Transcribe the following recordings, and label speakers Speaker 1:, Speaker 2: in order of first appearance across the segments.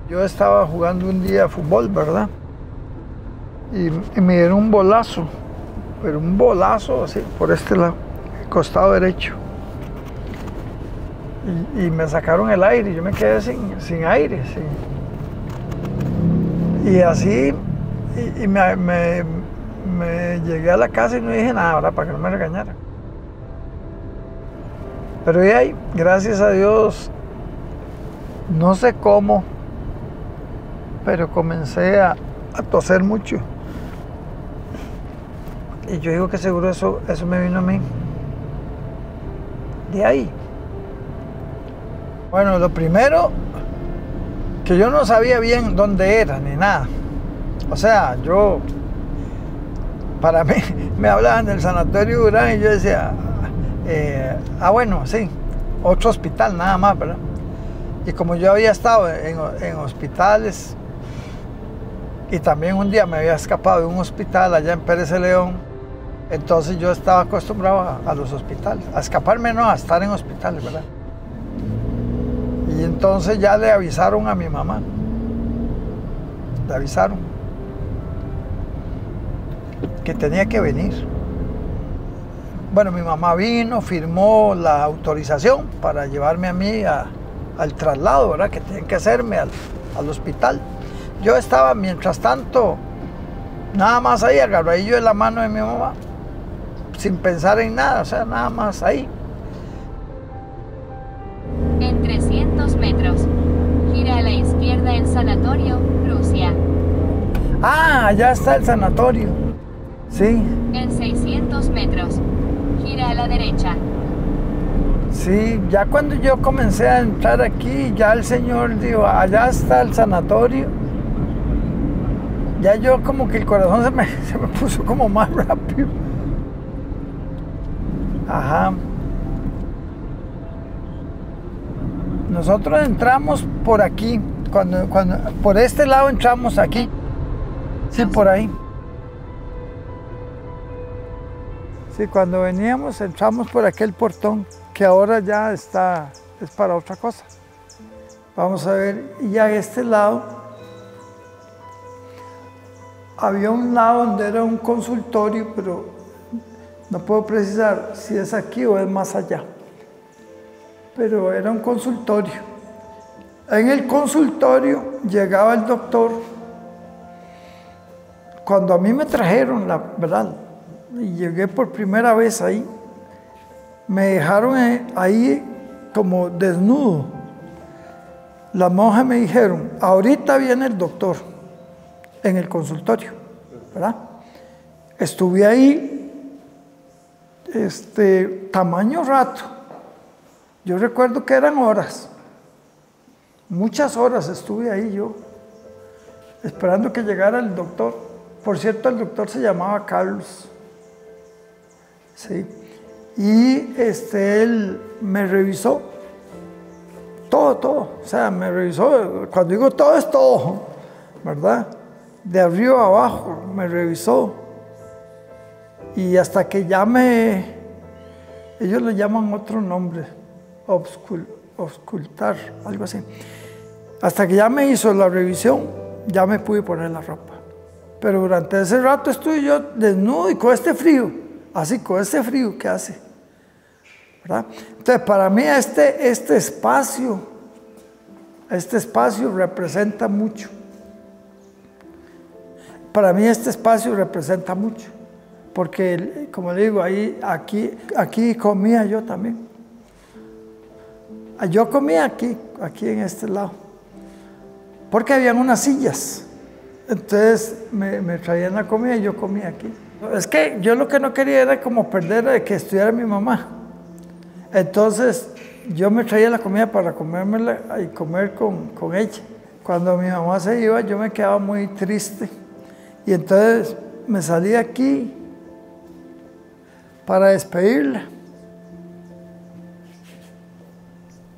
Speaker 1: Yo estaba jugando un día fútbol, ¿verdad? Y me dieron un bolazo, pero un bolazo así, por este lado, costado derecho. Y me sacaron el aire, yo me quedé sin aire. Y así, me llegué a la casa y no dije nada, ¿verdad? Para que no me regañaran. Pero y ahí, gracias a Dios, no sé cómo, pero comencé a toser mucho. Y yo digo que seguro eso me vino a mí. De ahí. Bueno, lo primero, que yo no sabía bien dónde era ni nada. O sea, para mí, me hablaban del sanatorio Durán y yo decía, bueno, sí, otro hospital nada más, ¿verdad? Y como yo había estado en hospitales, y también un día me había escapado de un hospital allá en Pérez de León, entonces yo estaba acostumbrado a los hospitales, a escaparme no, a estar en hospitales, ¿verdad? Y entonces ya le avisaron a mi mamá, le avisaron que tenía que venir. Bueno, mi mamá vino, firmó la autorización para llevarme a mí al traslado, ¿verdad? Que tenían que hacerme al hospital. Yo estaba, mientras tanto, nada más ahí, agarradillo de la mano de mi mamá, sin pensar en nada, o sea, nada más ahí.
Speaker 2: En 300 metros, gira a la izquierda en Sanatorio, Rusia.
Speaker 1: Ah, allá está el sanatorio. Sí.
Speaker 2: En 600 metros, gira a la derecha.
Speaker 1: Sí, ya cuando yo comencé a entrar aquí, ya el señor dijo, allá está el sanatorio. Ya yo como que el corazón se me puso como más rápido. Ajá. Nosotros entramos por aquí, cuando por este lado entramos aquí. Sí, por ahí. Sí, cuando veníamos entramos por aquel portón, que ahora ya es para otra cosa. Vamos a ver, y a este lado, había un lado donde era un consultorio, pero no puedo precisar si es aquí o es más allá. Pero era un consultorio. En el consultorio llegaba el doctor. Cuando a mí me trajeron, la verdad, y llegué por primera vez ahí, me dejaron ahí como desnudo. Las monjas me dijeron, ahorita viene el doctor en el consultorio, ¿verdad? Estuve ahí, tamaño rato. Yo recuerdo que eran horas, muchas horas estuve ahí yo, esperando que llegara el doctor. Por cierto, el doctor se llamaba Carlos, ¿sí? Y él me revisó, todo, o sea, me revisó, cuando digo todo es todo, ¿verdad? De arriba a abajo me revisó, y hasta que ya ellos le llaman otro nombre, auscultar, algo así. Hasta que ya me hizo la revisión, ya me pude poner la ropa. Pero durante ese rato estuve yo desnudo y con este frío, así con este frío que hace, ¿verdad? Entonces, para mí este espacio representa mucho. Para mí este espacio representa mucho, porque, como le digo, aquí comía yo también. Yo comía aquí en este lado, porque habían unas sillas. Entonces me traían la comida y yo comía aquí. Es que yo lo que no quería era como perder que estudiara mi mamá. Entonces yo me traía la comida para comérmela y comer con ella. Cuando mi mamá se iba, yo me quedaba muy triste. Y entonces me salí aquí para despedirla.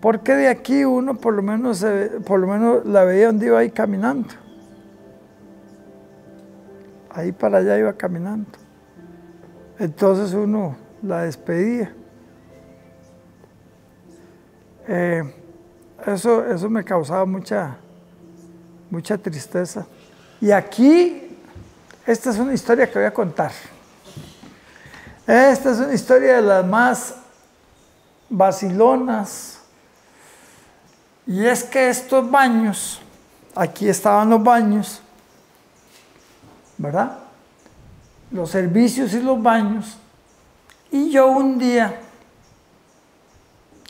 Speaker 1: Porque de aquí uno por lo menos la veía donde iba ahí caminando. Ahí para allá iba caminando. Entonces uno la despedía. Eso me causaba mucha mucha tristeza. Y aquí, esta es una historia que voy a contar. Esta es una historia de las más vacilonas. Y es que estos baños, aquí estaban los baños, ¿verdad? Los servicios y los baños. Y yo un día,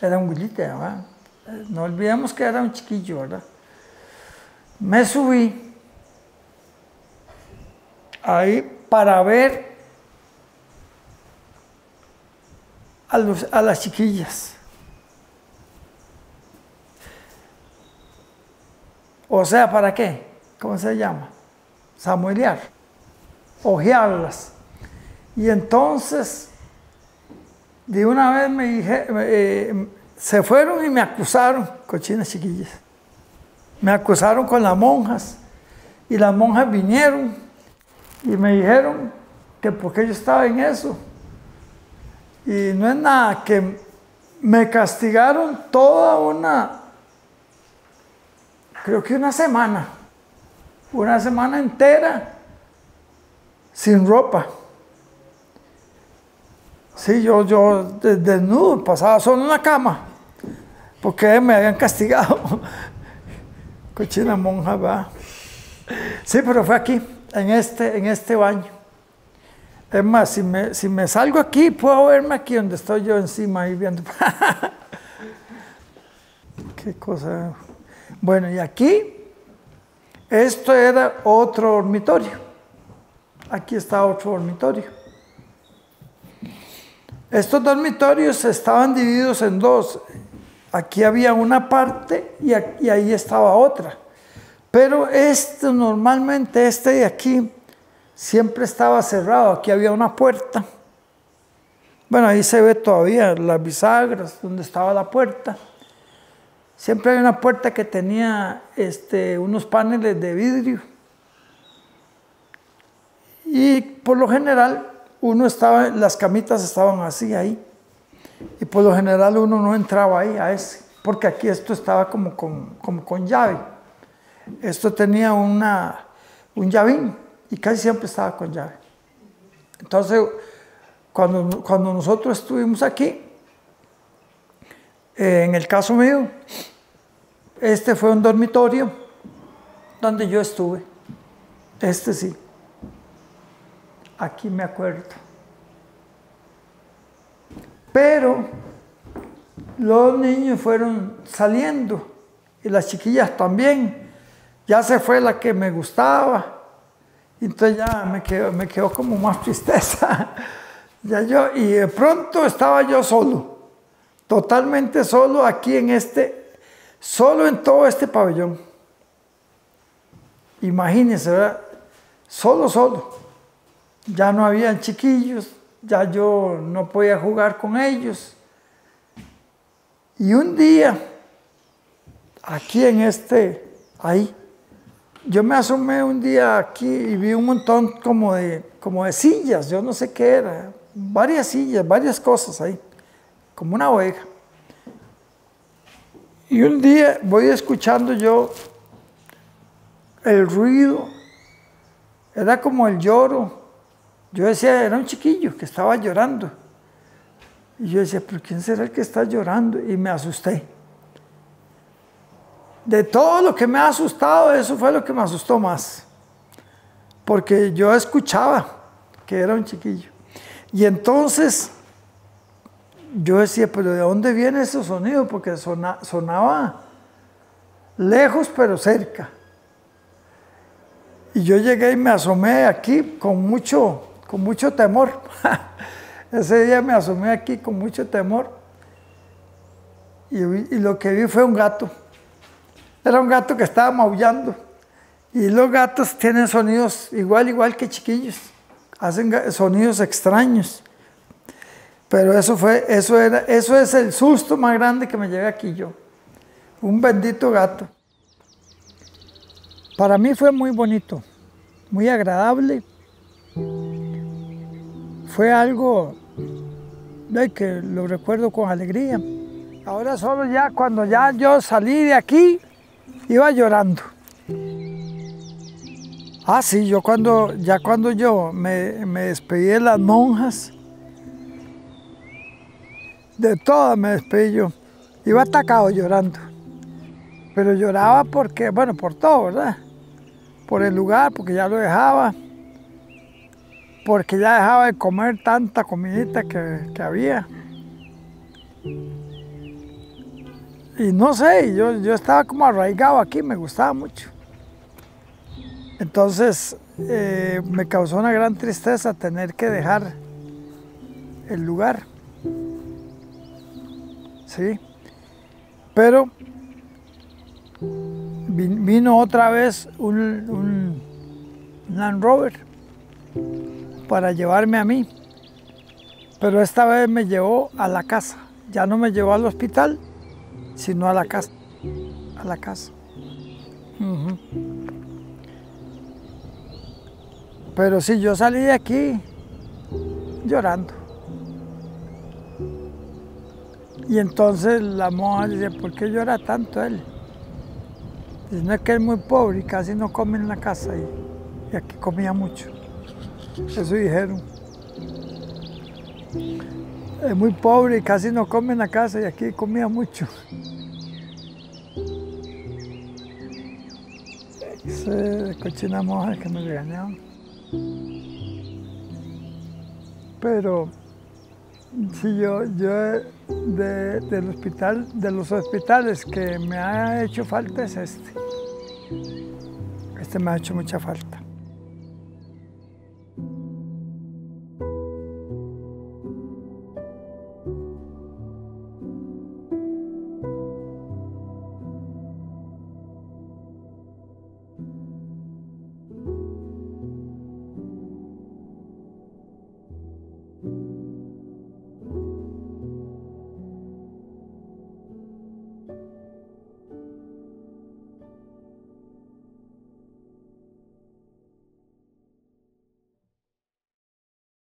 Speaker 1: era un guillite, ¿verdad? No olvidemos que era un chiquillo, ¿verdad? Me subí ahí para ver a las chiquillas. O sea, ¿para qué? ¿Cómo se llama? Samuelear, ojearlas. Y entonces, de una vez me dije, se fueron y me acusaron, cochinas chiquillas. Me acusaron con las monjas. Y las monjas vinieron y me dijeron que porque yo estaba en eso. Y no es nada, que me castigaron toda creo que una semana entera sin ropa. Sí, yo desnudo, pasaba solo en la cama, porque me habían castigado. Cochina monja, va. Sí, pero fue aquí, en este baño. Es más, si me salgo aquí, puedo verme aquí donde estoy yo encima, ahí viendo. Qué cosa. Bueno, y aquí, esto era otro dormitorio. Aquí está otro dormitorio. Estos dormitorios estaban divididos en dos. Aquí había una parte y ahí estaba otra. Pero normalmente este de aquí, siempre estaba cerrado. Aquí había una puerta. Bueno, ahí se ve todavía las bisagras, donde estaba la puerta. Siempre había una puerta que tenía unos paneles de vidrio. Y por lo general, las camitas estaban así ahí. Y por lo general uno no entraba ahí a ese, porque aquí esto estaba como con llave. Esto tenía un llavín y casi siempre estaba con llave. Entonces, cuando nosotros estuvimos aquí, en el caso mío, este fue un dormitorio donde yo estuve. Sí. Aquí me acuerdo. Pero los niños fueron saliendo y las chiquillas también. Ya se fue la que me gustaba. Entonces ya me quedó como más tristeza. Y de pronto estaba yo solo, totalmente solo aquí solo en todo este pabellón. Imagínense, ¿verdad? Solo. Ya no habían chiquillos, ya yo no podía jugar con ellos. Y un día, aquí ahí, yo me asomé un día aquí y vi un montón como de sillas, yo no sé qué era, varias sillas, varias cosas ahí, como una oveja. Y un día voy escuchando yo el ruido, era como el lloro. Yo decía, era un chiquillo que estaba llorando. Y yo decía, ¿pero quién será el que está llorando? Y me asusté. De todo lo que me ha asustado, eso fue lo que me asustó más. Porque yo escuchaba que era un chiquillo. Y entonces, yo decía, ¿pero de dónde viene ese sonido? Porque sonaba lejos, pero cerca. Y yo llegué y me asomé aquí con mucho temor. Ese día me asomé aquí con mucho temor. Y lo que vi fue un gato. Era un gato que estaba maullando. Y los gatos tienen sonidos igual que chiquillos. Hacen sonidos extraños. Pero eso es el susto más grande que me llevé aquí yo. Un bendito gato. Para mí fue muy bonito, muy agradable. Fue algo que lo recuerdo con alegría. Ahora solo ya cuando ya yo salí de aquí, iba llorando. Ah, sí, ya cuando yo me despedí de las monjas, de todas me despedí yo. Iba atacado llorando, pero lloraba porque, bueno, por todo, ¿verdad? Por el lugar, porque ya lo dejaba, porque ya dejaba de comer tanta comidita que había. Y no sé, yo estaba como arraigado aquí, me gustaba mucho. Entonces me causó una gran tristeza tener que dejar el lugar. Sí, pero vino otra vez un Land Rover para llevarme a mí, pero esta vez me llevó a la casa. Ya no me llevó al hospital, sino a la casa. A la casa. Pero sí, yo salí de aquí llorando. Y entonces la monja dice, ¿por qué llora tanto él? Dice, no, es que es muy pobre y casi no come en la casa, y aquí comía mucho. Eso dijeron. Es muy pobre y casi no come en la casa, y aquí comía mucho. Esa cochina monja que me regañaban. Pero sí, yo del hospital, de los hospitales que me ha hecho falta es este. Este me ha hecho mucha falta.